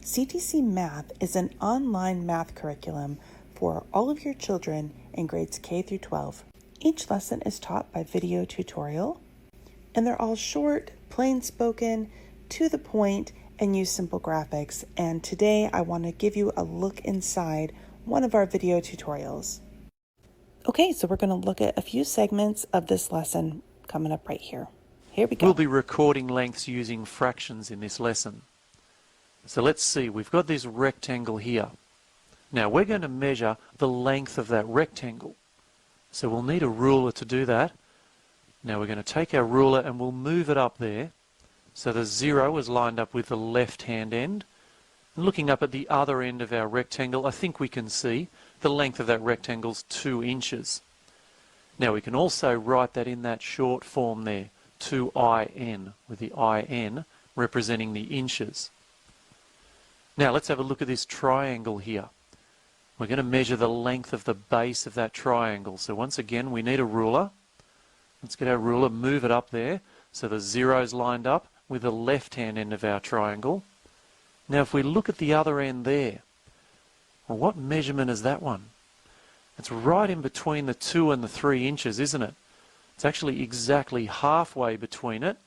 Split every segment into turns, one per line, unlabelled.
CTCMath is an online math curriculum for all of your children in grades K through 12. Each lesson is taught by video tutorial, and they're all short, plain spoken, to the point, and use simple graphics. And today I want to give you a look inside one of our video tutorials. Okay, so we're going to look at a few segments of this lesson coming up right here. Here we go.
We'll be recording lengths using fractions in this lesson. So let's see, we've got this rectangle here. Now we're going to measure the length of that rectangle. So we'll need a ruler to do that. Now we're going to take our ruler and we'll move it up there. So the 0 is lined up with the left-hand end. And looking up at the other end of our rectangle, I think we can see the length of that rectangle is 2 inches. Now we can also write that in that short form there, 2in, with the in representing the inches. Now let's have a look at this triangle here. We're going to measure the length of the base of that triangle. So once again, we need a ruler. Let's get our ruler, move it up there. So the 0's lined up with the left-hand end of our triangle. Now if we look at the other end there, well, what measurement is that one? It's right in between the 2 and the 3 inches, isn't it? It's actually exactly halfway between it.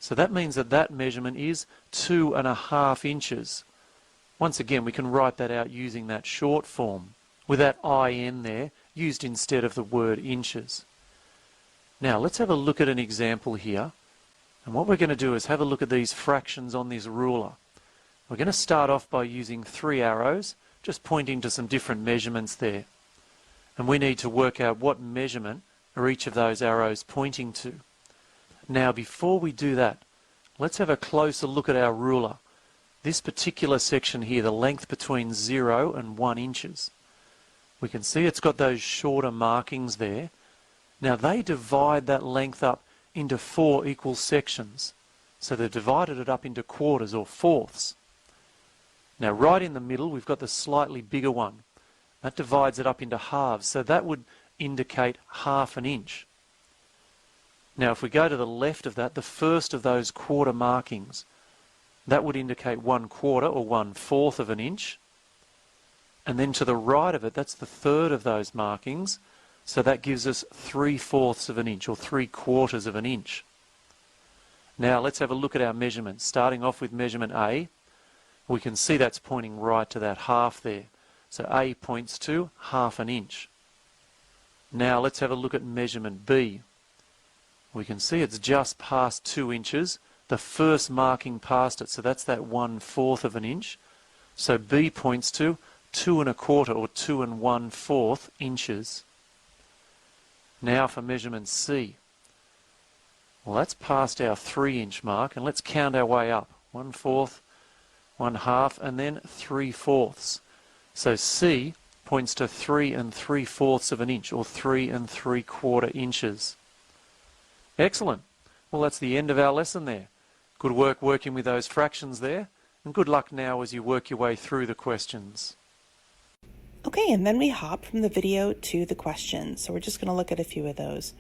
So that means that that measurement is 2.5 inches. Once again, we can write that out using that short form, with that in there used instead of the word inches. Now let's have a look at an example here. And what we're going to do is have a look at these fractions on this ruler. We're going to start off by using 3 arrows, just pointing to some different measurements there. And we need to work out what measurement are each of those arrows pointing to. Now before we do that, let's have a closer look at our ruler. This particular section here, the length between 0 and 1 inches. We can see it's got those shorter markings there. Now they divide that length up into 4 equal sections. So they've divided it up into quarters or fourths. Now right in the middle we've got the slightly bigger one. That divides it up into halves, so that would indicate 1/2 inch. Now if we go to the left of that, the first of those quarter markings, that would indicate 1/4 or 1/4 of an inch. And then to the right of it, that's the third of those markings, so that gives us 3/4 of an inch or 3/4 of an inch. Now let's have a look at our measurements. Starting off with measurement A, we can see that's pointing right to that half there. So A points to 1/2 inch. Now let's have a look at measurement B. We can see it's just past 2 inches. The first marking past it, so that's that 1/4 of an inch. So B points to 2.25 or 2 1/4 inches. Now for measurement C. Well, that's past our 3-inch mark, and let's count our way up. 1/4, 1/2, and then 3/4. So C points to 3 3/4 of an inch, or 3 3/4 inches. Excellent. Well, that's the end of our lesson there. Good work working with those fractions there, and good luck now as you work your way through the questions.
Okay, and then we hop from the video to the questions. So we're just going to look at a few of those.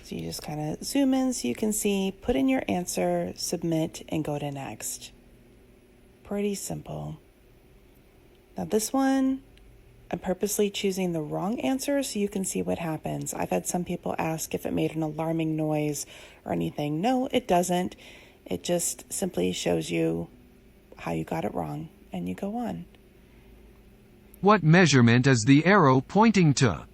So you just kind of zoom in so you can see, put in your answer, submit, and go to next. Pretty simple. Now this one, I'm purposely choosing the wrong answer so you can see what happens. I've had some people ask if it made an alarming noise or anything. No, it doesn't. It just simply shows you how you got it wrong, and you go on.
What measurement is the arrow pointing to?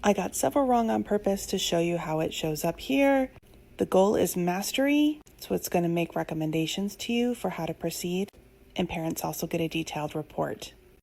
I got several wrong on purpose to show you how it shows up here. The goal is mastery, so it's going to make recommendations to you for how to proceed, and parents also get a detailed report.